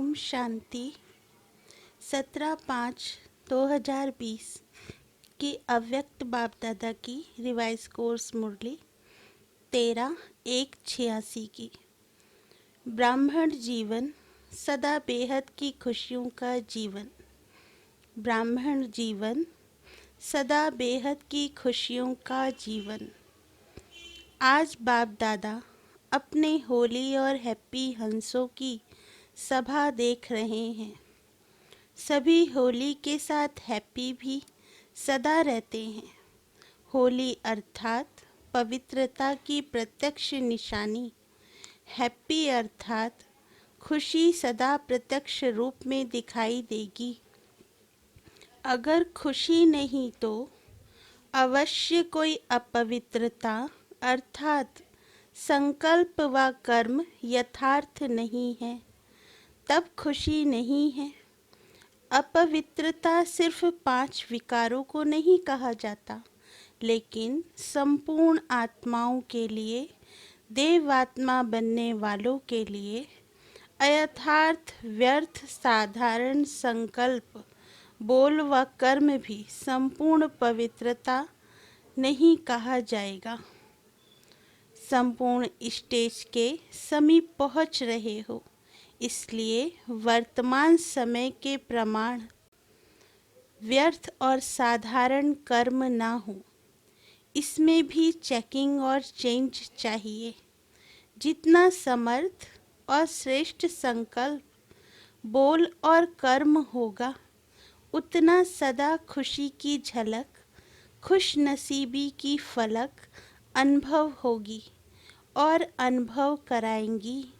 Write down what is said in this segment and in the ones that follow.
ओम शांति। 17/5/2020 की अव्यक्त बाप दादा की रिवाइज कोर्स मुरली 13/1/86 की। ब्राह्मण जीवन सदा बेहद की खुशियों का जीवन। ब्राह्मण जीवन सदा बेहद की खुशियों का जीवन। आज बाप दादा अपने होली और हैप्पी हंसों की सभा देख रहे हैं। सभी होली के साथ हैप्पी भी सदा रहते हैं। होली अर्थात पवित्रता की प्रत्यक्ष निशानी। हैप्पी अर्थात खुशी सदा प्रत्यक्ष रूप में दिखाई देगी। अगर खुशी नहीं तो अवश्य कोई अपवित्रता अर्थात संकल्प व कर्म यथार्थ नहीं है, तब खुशी नहीं है। अपवित्रता सिर्फ 5 विकारों को नहीं कहा जाता, लेकिन संपूर्ण आत्माओं के लिए, देवात्मा बनने वालों के लिए अयथार्थ व्यर्थ साधारण संकल्प बोल व कर्म भी संपूर्ण पवित्रता नहीं कहा जाएगा। संपूर्ण स्टेज के समीप पहुंच रहे हो, इसलिए वर्तमान समय के प्रमाण व्यर्थ और साधारण कर्म ना हो। इसमें भी चेकिंग और चेंज चाहिए। जितना समर्थ और श्रेष्ठ संकल्प बोल और कर्म होगा, उतना सदा खुशी की झलक, खुश नसीबी की फलक अनुभव होगी और अनुभव कराएंगी।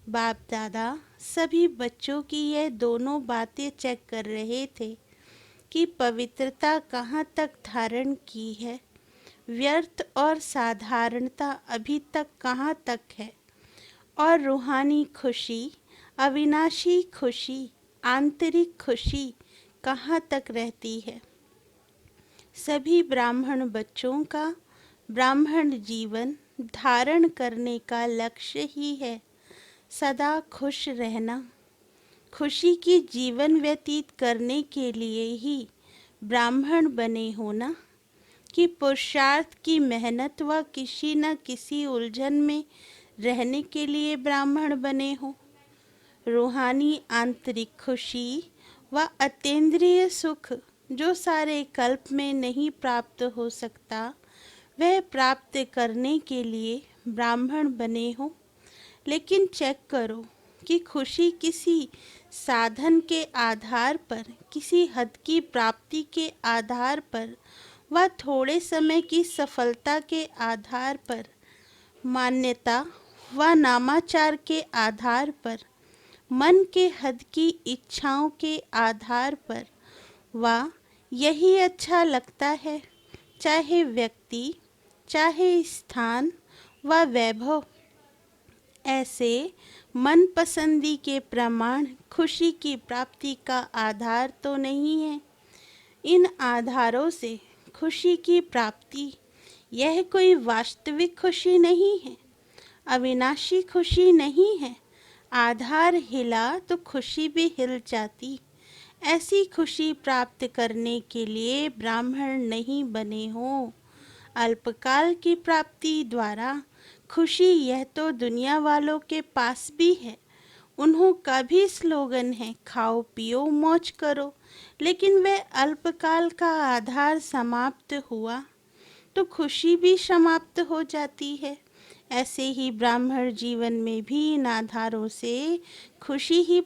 बाप दादा सभी बच्चों की यह दोनों बातें चेक कर रहे थे कि पवित्रता कहाँ तक धारण की है, व्यर्थ और साधारणता अभी तक कहाँ तक है, और रूहानी खुशी, अविनाशी खुशी, आंतरिक खुशी कहाँ तक रहती है। सभी ब्राह्मण बच्चों का ब्राह्मण जीवन धारण करने का लक्ष्य ही है सदा खुश रहना। खुशी की जीवन व्यतीत करने के लिए ही ब्राह्मण बने हो ना, कि पुरुषार्थ की मेहनत व किसी न किसी उलझन में रहने के लिए ब्राह्मण बने हो। रूहानी आंतरिक खुशी व अतीन्द्रिय सुख जो सारे कल्प में नहीं प्राप्त हो सकता, वह प्राप्त करने के लिए ब्राह्मण बने हो। लेकिन चेक करो कि खुशी किसी साधन के आधार पर, किसी हद की प्राप्ति के आधार पर व थोड़े समय की सफलता के आधार पर, मान्यता व नामाचार के आधार पर, मन के हद की इच्छाओं के आधार पर, व यही अच्छा लगता है, चाहे व्यक्ति, चाहे स्थान व वैभव, ऐसे मन पसंदी के प्रमाण खुशी की प्राप्ति का आधार तो नहीं है। इन आधारों से खुशी की प्राप्ति यह कोई वास्तविक खुशी नहीं है, अविनाशी खुशी नहीं है। आधार हिला तो खुशी भी हिल जाती। ऐसी खुशी प्राप्त करने के लिए ब्राह्मण नहीं बने हो। अल्पकाल की प्राप्ति द्वारा खुशी यह तो दुनिया वालों के पास भी है। उन्हों का भी स्लोगन है, खाओ पियो मौज करो। लेकिन वह अल्पकाल का आधार समाप्त हुआ तो खुशी भी समाप्त हो जाती है। ऐसे ही ब्राह्मण जीवन में भी इन आधारों से खुशी ही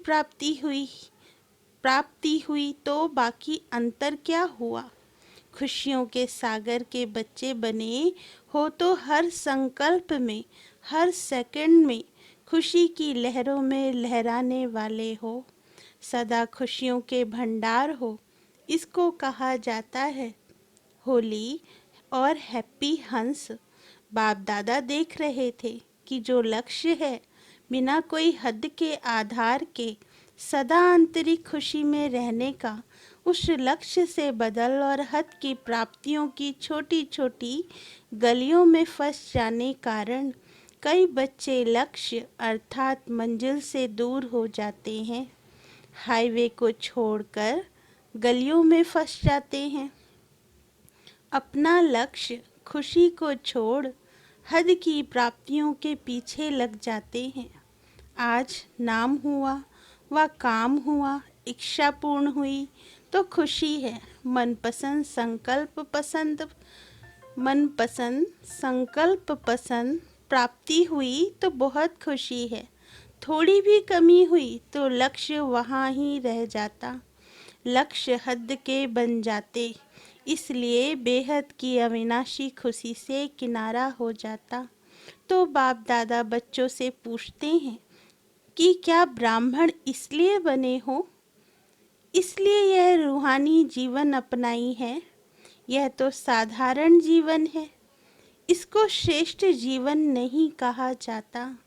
प्राप्ति हुई तो बाकी अंतर क्या हुआ। खुशियों के सागर के बच्चे बने हो तो हर संकल्प में, हर सेकंड में खुशी की लहरों में लहराने वाले हो। सदा खुशियों के भंडार हो। इसको कहा जाता है होली और हैप्पी हंस। बाप दादा देख रहे थे कि जो लक्ष्य है, बिना कोई हद के आधार के सदा आंतरिक खुशी में रहने का, उस लक्ष्य से बदल और हद की प्राप्तियों की छोटी छोटी गलियों में फंस जाने कारण कई बच्चे लक्ष्य अर्थात मंजिल से दूर हो जाते हैं। हाईवे को छोड़कर गलियों में फंस जाते हैं। अपना लक्ष्य खुशी को छोड़ हद की प्राप्तियों के पीछे लग जाते हैं। आज नाम हुआ व काम हुआ, इच्छा पूर्ण हुई तो खुशी है। मनपसंद संकल्प पसंद प्राप्ति हुई तो बहुत खुशी है। थोड़ी भी कमी हुई तो लक्ष्य वहाँ ही रह जाता। लक्ष्य हद के बन जाते, इसलिए बेहद की अविनाशी खुशी से किनारा हो जाता। तो बाप दादा बच्चों से पूछते हैं कि क्या ब्राह्मण इसलिए बने हो, इसलिए यह रूहानी जीवन अपनाई है? यह तो साधारण जीवन है, इसको श्रेष्ठ जीवन नहीं कहा जाता।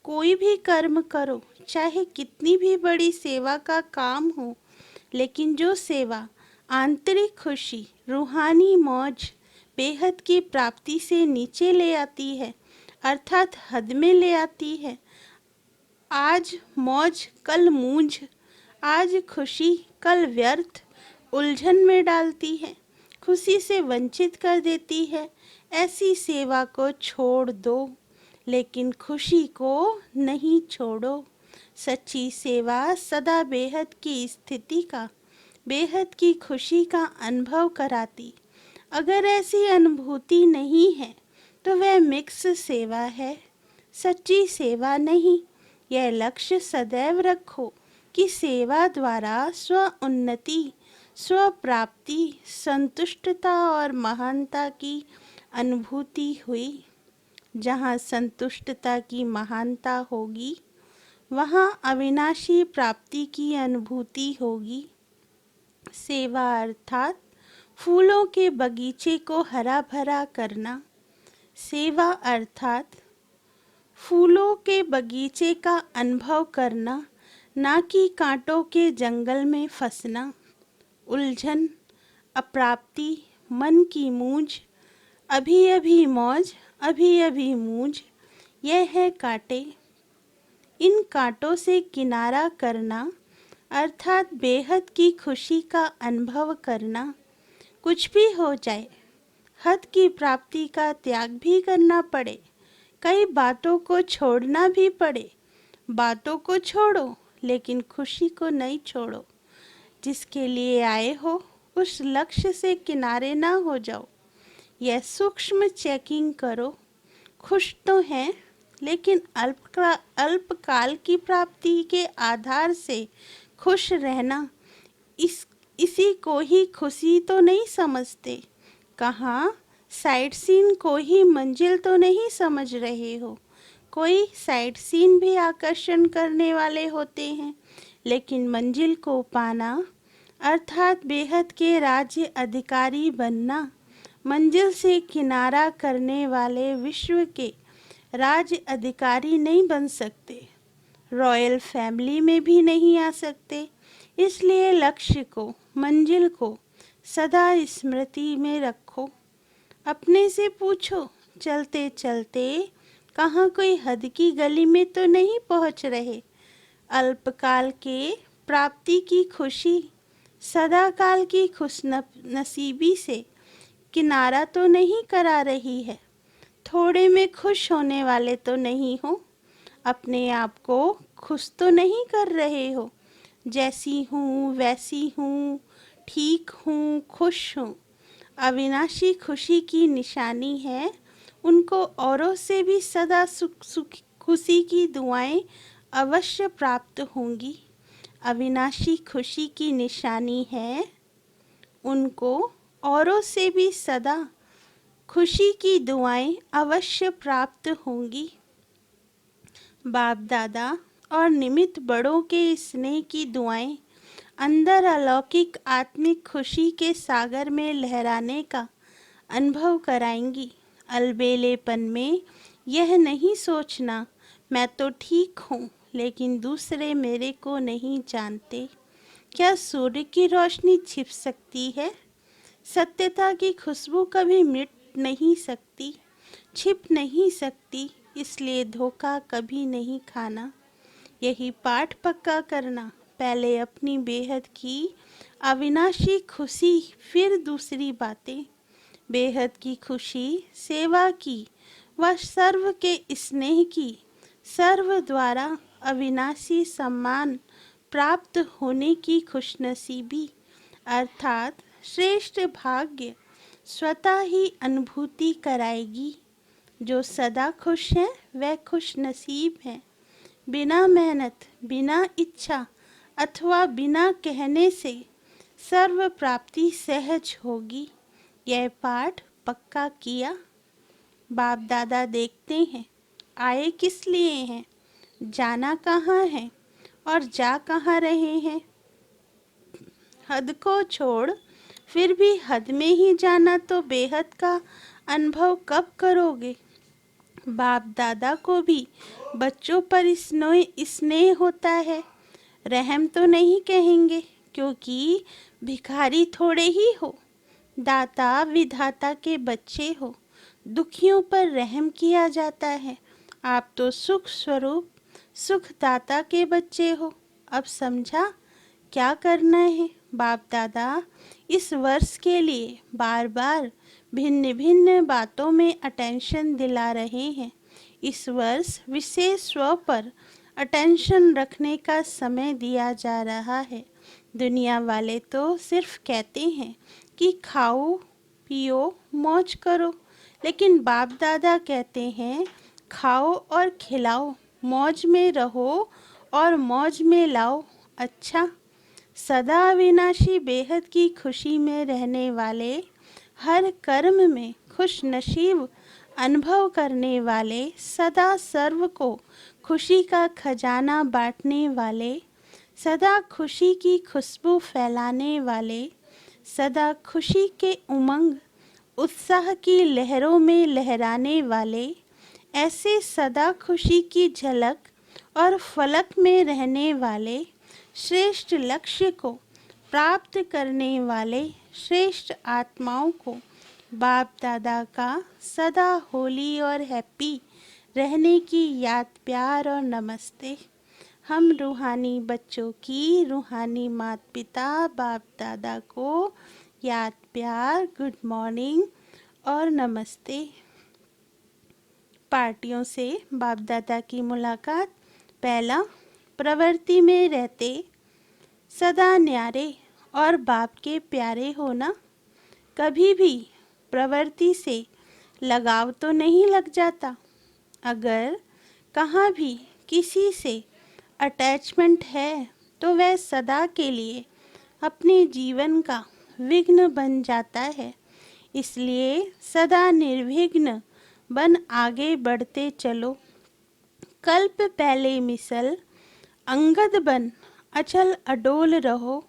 कोई भी कर्म करो, चाहे कितनी भी बड़ी सेवा का काम हो, लेकिन जो सेवा आंतरिक खुशी, रूहानी मौज, बेहद की प्राप्ति से नीचे ले आती है, अर्थात हद में ले आती है, आज मौज कल मूंझ, आज खुशी कल व्यर्थ, उलझन में डालती है, खुशी से वंचित कर देती है, ऐसी सेवा को छोड़ दो, लेकिन खुशी को नहीं छोड़ो। सच्ची सेवा सदा बेहद की स्थिति का, बेहद की खुशी का अनुभव कराती। अगर ऐसी अनुभूति नहीं है तो वह मिक्स सेवा है, सच्ची सेवा नहीं। यह लक्ष्य सदैव रखो कि सेवा द्वारा स्व उन्नति, स्व प्राप्ति, संतुष्टता और महानता की अनुभूति हुई। जहाँ संतुष्टता की महानता होगी, वहाँ अविनाशी प्राप्ति की अनुभूति होगी। सेवा अर्थात फूलों के बगीचे को हरा भरा करना। सेवा अर्थात फूलों के बगीचे का अनुभव करना, ना कि कांटों के जंगल में फंसना। उलझन, अप्राप्ति, मन की मूंझ, अभी अभी मौज, अभी अभी मूंझ, यह है कांटे। इन कांटों से किनारा करना अर्थात बेहद की खुशी का अनुभव करना। कुछ भी हो जाए, हद की प्राप्ति का त्याग भी करना पड़े, कई बातों को छोड़ना भी पड़े, बातों को छोड़ो लेकिन खुशी को नहीं छोड़ो। जिसके लिए आए हो उस लक्ष्य से किनारे ना हो जाओ। यह सूक्ष्म चेकिंग करो। खुश तो हैं, लेकिन अल्पकाल की प्राप्ति के आधार से खुश रहना, इसी को ही खुशी तो नहीं समझते। कहाँ साइड सीन को ही मंजिल तो नहीं समझ रहे हो। कोई साइड सीन भी आकर्षण करने वाले होते हैं, लेकिन मंजिल को पाना अर्थात बेहद के राज्य अधिकारी बनना, मंजिल से किनारा करने वाले विश्व के राज्य अधिकारी नहीं बन सकते, रॉयल फैमिली में भी नहीं आ सकते। इसलिए लक्ष्य को, मंजिल को सदा स्मृति में रखो। अपने से पूछो, चलते चलते कहाँ कोई हद की गली में तो नहीं पहुँच रहे। अल्पकाल के प्राप्ति की खुशी सदा काल की खुश नसीबी से किनारा तो नहीं करा रही है। थोड़े में खुश होने वाले तो नहीं हो। अपने आप को खुश तो नहीं कर रहे हो। जैसी हूँ वैसी हूँ, ठीक हूँ, खुश हूँ। अविनाशी खुशी की निशानी है। उनको औरों से भी सदा खुशी की दुआएं अवश्य प्राप्त होंगी। अविनाशी खुशी की निशानी है। उनको औरों से भी सदा खुशी की दुआएं अवश्य प्राप्त होंगी। बाप दादा और निमित्त बड़ों के स्नेह की दुआएं अंदर अलौकिक आत्मिक खुशी के सागर में लहराने का अनुभव कराएंगी। अलबेलेपन में यह नहीं सोचना मैं तो ठीक हूँ, लेकिन दूसरे मेरे को नहीं जानते। क्या सूर्य की रोशनी छिप सकती है? सत्यता की खुशबू कभी मिट नहीं सकती, छिप नहीं सकती, इसलिए धोखा कभी नहीं खाना। यही पाठ पक्का करना, पहले अपनी बेहद की अविनाशी खुशी, फिर दूसरी बातें। बेहद की खुशी सेवा की व सर्व के स्नेह की, सर्व द्वारा अविनाशी सम्मान प्राप्त होने की खुशनसीबी, अर्थात श्रेष्ठ भाग्य स्वतः ही अनुभूति कराएगी। जो सदा खुश है वह खुश नसीब है। बिना मेहनत, बिना इच्छा अथवा बिना कहने से सर्व प्राप्ति सहज होगी। यह पाठ पक्का किया। बाप दादा देखते हैं आए किस लिए हैं, जाना कहाँ है और जा कहाँ रहे हैं। हद को छोड़ फिर भी हद में ही जाना तो बेहद का अनुभव कब करोगे। बाप दादा को भी बच्चों पर स्नेह होता है। रहम तो नहीं कहेंगे क्योंकि भिखारी थोड़े ही हो, दाता विधाता के बच्चे हो, दुखियों पर रहम किया जाता है। आप तो सुख स्वरूप सुखदाता के बच्चे हो। अब समझा क्या करना है। बाप दादा इस वर्ष के लिए बार बार भिन्न भिन्न बातों में अटेंशन दिला रहे हैं। इस वर्ष विशेष स्व पर अटेंशन रखने का समय दिया जा रहा है। दुनिया वाले तो सिर्फ कहते हैं कि खाओ पियो मौज करो, लेकिन बाप दादा कहते हैं खाओ और खिलाओ, मौज में रहो और मौज में लाओ। अच्छा, सदा अविनाशी बेहद की खुशी में रहने वाले, हर कर्म में खुश नसीब अनुभव करने वाले, सदा सर्व को खुशी का खजाना बांटने वाले, सदा खुशी की खुशबू फैलाने वाले, सदा खुशी के उमंग उत्साह की लहरों में लहराने वाले, ऐसे सदा खुशी की झलक और फलक में रहने वाले, श्रेष्ठ लक्ष्य को प्राप्त करने वाले श्रेष्ठ आत्माओं को बाप दादा का सदा होली और हैप्पी रहने की याद प्यार और नमस्ते। हम रूहानी बच्चों की रूहानी माता पिता बाप दादा को याद प्यार, गुड मॉर्निंग और नमस्ते। पार्टियों से बाप दादा की मुलाकात। पहला, प्रवृत्ति में रहते सदा न्यारे और बाप के प्यारे होना। कभी भी प्रवृत्ति से लगाव तो नहीं लग जाता। अगर कहाँ भी किसी से अटैचमेंट है तो वह सदा के लिए अपने जीवन का विघ्न बन जाता है। इसलिए सदा निर्विघ्न बन आगे बढ़ते चलो। कल्प पहले मिसल अंगद बन अचल अडोल रहो।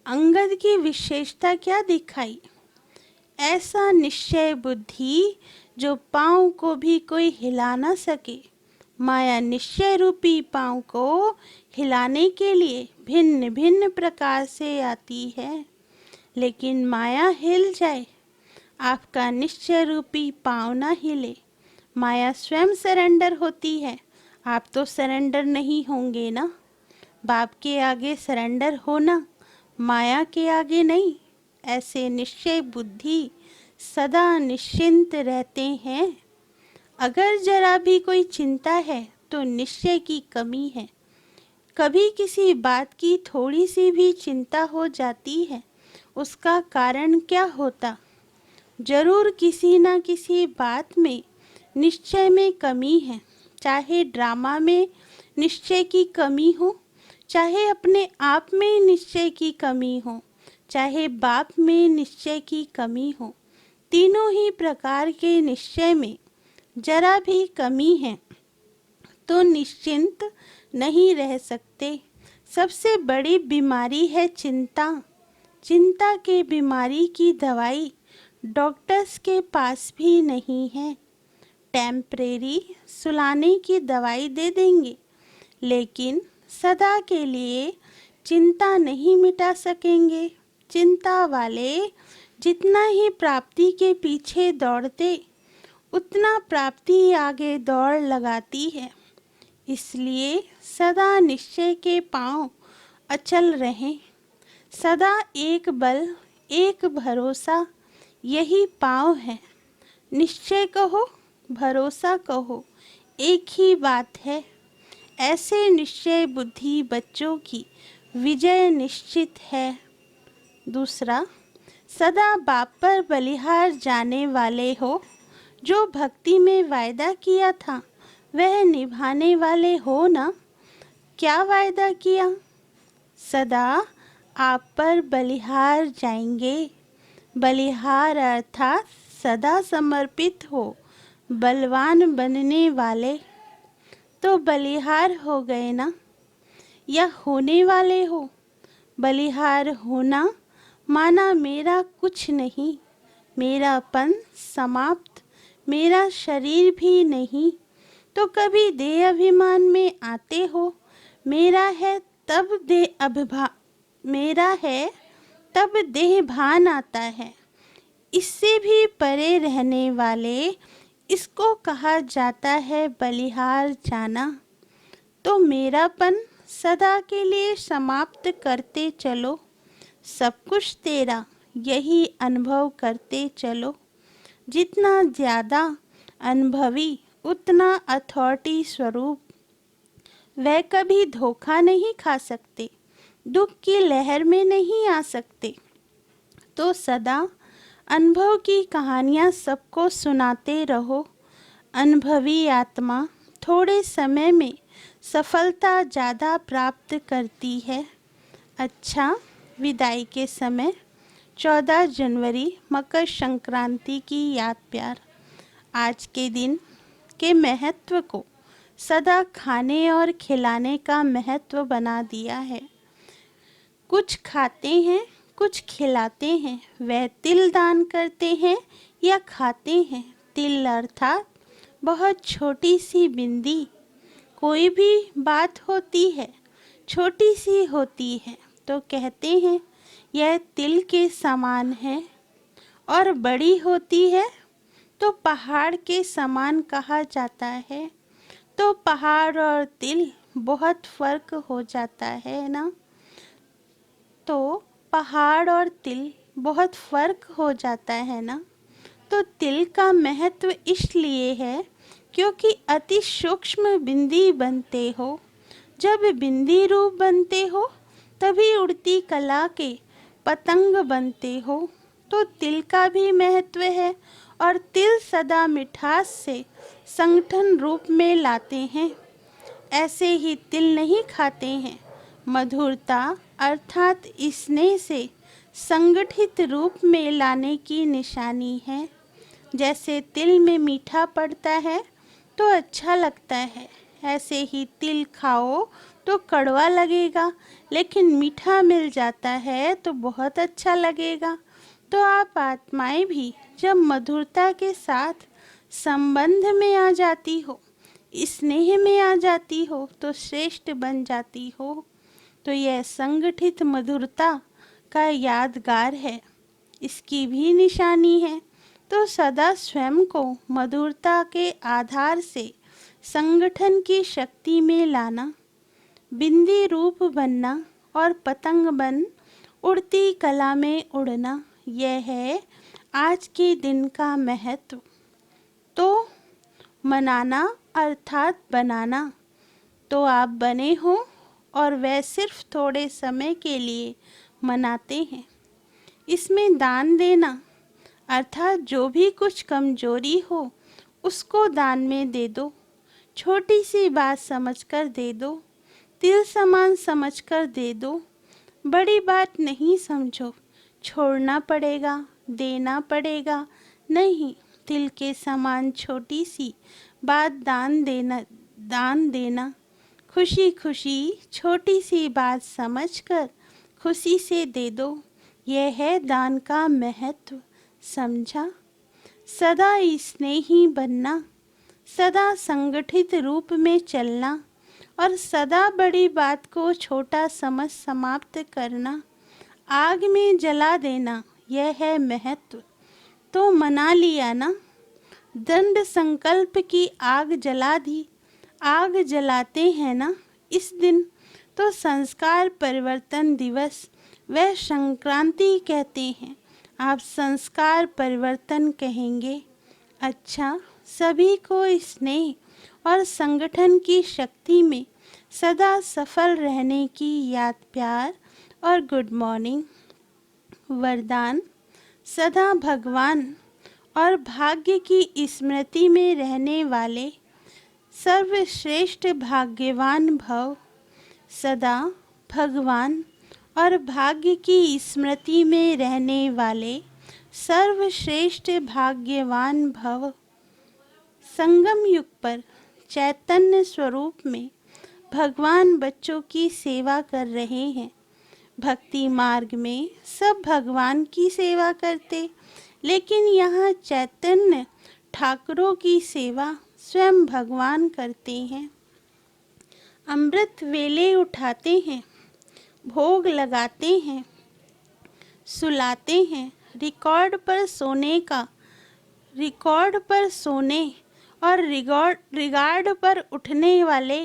अंगद की विशेषता क्या दिखाई? ऐसा निश्चय बुद्धि जो पाँव को भी कोई हिला ना सके। माया निश्चय रूपी पाँव को हिलाने के लिए भिन्न भिन्न प्रकार से आती है, लेकिन माया हिल जाए, आपका निश्चय रूपी पाँव ना हिले। माया स्वयं सरेंडर होती है, आप तो सरेंडर नहीं होंगे ना। बाप के आगे सरेंडर होना, माया के आगे नहीं। ऐसे निश्चय बुद्धि सदा निश्चिंत रहते हैं। अगर जरा भी कोई चिंता है तो निश्चय की कमी है। कभी किसी बात की थोड़ी सी भी चिंता हो जाती है, उसका कारण क्या होता? जरूर किसी न किसी बात में निश्चय में कमी है। चाहे ड्रामा में निश्चय की कमी हो, चाहे अपने आप में निश्चय की कमी हो, चाहे बाप में निश्चय की कमी हो, तीनों ही प्रकार के निश्चय में जरा भी कमी है तो निश्चिंत नहीं रह सकते। सबसे बड़ी बीमारी है चिंता। चिंता के बीमारी की दवाई डॉक्टर्स के पास भी नहीं है। टेम्परेरी सुलाने की दवाई दे देंगे, लेकिन सदा के लिए चिंता नहीं मिटा सकेंगे। चिंता वाले जितना ही प्राप्ति के पीछे दौड़ते, उतना प्राप्ति आगे दौड़ लगाती है। इसलिए सदा निश्चय के पांव अचल रहें। सदा एक बल एक भरोसा यही पाँव है। निश्चय कहो भरोसा कहो एक ही बात है। ऐसे निश्चय बुद्धि बच्चों की विजय निश्चित है। दूसरा, सदा बाप पर बलिहार जाने वाले हो। जो भक्ति में वायदा किया था वह निभाने वाले हो ना। क्या वायदा किया? सदा आप पर बलिहार जाएंगे। बलिहार अर्थात सदा समर्पित हो, बलवान बनने वाले। तो बलिहार हो गए ना, या होने वाले हो? बलिहार होना माना मेरा कुछ नहीं, मेरापन समाप्त, मेरा शरीर भी नहीं। तो कभी देह अभिमान में आते हो, मेरा है तब देह भान आता है। इससे भी परे रहने वाले, इसको कहा जाता है बलिहार जाना। तो मेरापन सदा के लिए समाप्त करते चलो। सब कुछ तेरा यही अनुभव करते चलो। जितना ज़्यादा अनुभवी उतना अथॉरिटी स्वरूप। वह कभी धोखा नहीं खा सकते, दुख की लहर में नहीं आ सकते। तो सदा अनुभव की कहानियाँ सबको सुनाते रहो। अनुभवी आत्मा थोड़े समय में सफलता ज़्यादा प्राप्त करती है। अच्छा, विदाई के समय 14 जनवरी मकर संक्रांति की याद प्यार। आज के दिन के महत्व को सदा खाने और खिलाने का महत्व बना दिया है। कुछ खाते हैं, कुछ खिलाते हैं। वह तिल दान करते हैं या खाते हैं। तिल अर्थात बहुत छोटी सी बिंदी। कोई भी बात होती है, छोटी सी होती है तो कहते हैं यह तिल के समान है, और बड़ी होती है तो पहाड़ के समान कहा जाता है। तो पहाड़ और तिल बहुत फर्क हो जाता है ना। तो पहाड़ और तिल बहुत फर्क हो जाता है ना। तो तिल का महत्व इसलिए है क्योंकि अति सूक्ष्म बिंदी बनते हो। जब बिंदी रूप बनते हो तभी उड़ती कला के पतंग बनते हो। तो तिल का भी महत्व है, और तिल सदा मिठास से संगठन रूप में लाते हैं। ऐसे ही तिल नहीं खाते हैं। मधुरता अर्थात स्नेह से संगठित रूप में लाने की निशानी है। जैसे तिल में मीठा पड़ता है तो अच्छा लगता है, ऐसे ही तिल खाओ तो कड़वा लगेगा, लेकिन मीठा मिल जाता है तो बहुत अच्छा लगेगा। तो आप आत्माएं भी जब मधुरता के साथ संबंध में आ जाती हो, स्नेह में आ जाती हो, तो श्रेष्ठ बन जाती हो। तो यह संगठित मधुरता का यादगार है, इसकी भी निशानी है। तो सदा स्वयं को मधुरता के आधार से संगठन की शक्ति में लाना, बिंदी रूप बनना और पतंग बन उड़ती कला में उड़ना, यह है आज के दिन का महत्व। तो मनाना अर्थात बनाना। तो आप बने हो और वह सिर्फ थोड़े समय के लिए मनाते हैं। इसमें दान देना अर्थात जो भी कुछ कमजोरी हो उसको दान में दे दो। छोटी सी बात समझकर दे दो, तिल समान समझकर दे दो। बड़ी बात नहीं समझो, छोड़ना पड़ेगा, देना पड़ेगा, नहीं, तिल के समान छोटी सी बात दान देना। खुशी खुशी छोटी सी बात समझकर खुशी से दे दो। यह है दान का महत्व, समझा? सदा स्नेही बनना, सदा संगठित रूप में चलना और सदा बड़ी बात को छोटा समझ समाप्त करना, आग में जला देना, यह है महत्व। तो मना लिया ना, दंड संकल्प की आग जला दी। आग जलाते हैं ना इस दिन, तो संस्कार परिवर्तन दिवस व संक्रांति कहते हैं। आप संस्कार परिवर्तन कहेंगे। अच्छा, सभी को स्नेह और संगठन की शक्ति में सदा सफल रहने की याद, प्यार और गुड मॉर्निंग। वरदान: सदा भगवान और भाग्य की स्मृति में रहने वाले सर्वश्रेष्ठ भाग्यवान भव। सदा भगवान और भाग्य की स्मृति में रहने वाले सर्वश्रेष्ठ भाग्यवान भव। संगम युग पर चैतन्य स्वरूप में भगवान बच्चों की सेवा कर रहे हैं। भक्ति मार्ग में सब भगवान की सेवा करते, लेकिन यहाँ चैतन्य ठाकुरों की सेवा स्वयं भगवान करते हैं। अमृत वेले उठाते हैं, भोग लगाते हैं, सुलाते हैं। रिकॉर्ड पर सोने और रिगार्ड पर उठने वाले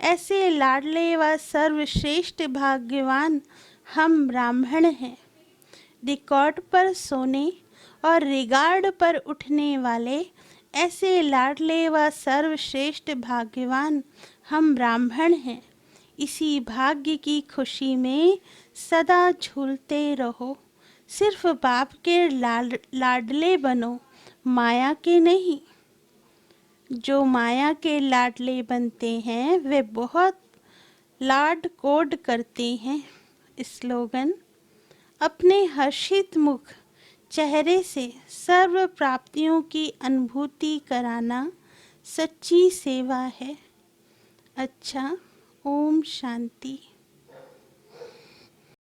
ऐसे लाडले व सर्वश्रेष्ठ भाग्यवान हम ब्राह्मण हैं। रिकॉर्ड पर सोने और रिगार्ड पर उठने वाले ऐसे लाडले व सर्वश्रेष्ठ भाग्यवान हम ब्राह्मण हैं। इसी भाग्य की खुशी में सदा झूलते रहो। सिर्फ बाप के लाडले बनो, माया के नहीं। जो माया के लाडले बनते हैं वे बहुत लाड कोड करते हैं। स्लोगन: अपने हर्षित मुख चेहरे से सर्व प्राप्तियों की अनुभूति कराना सच्ची सेवा है। अच्छा, ओम शांति।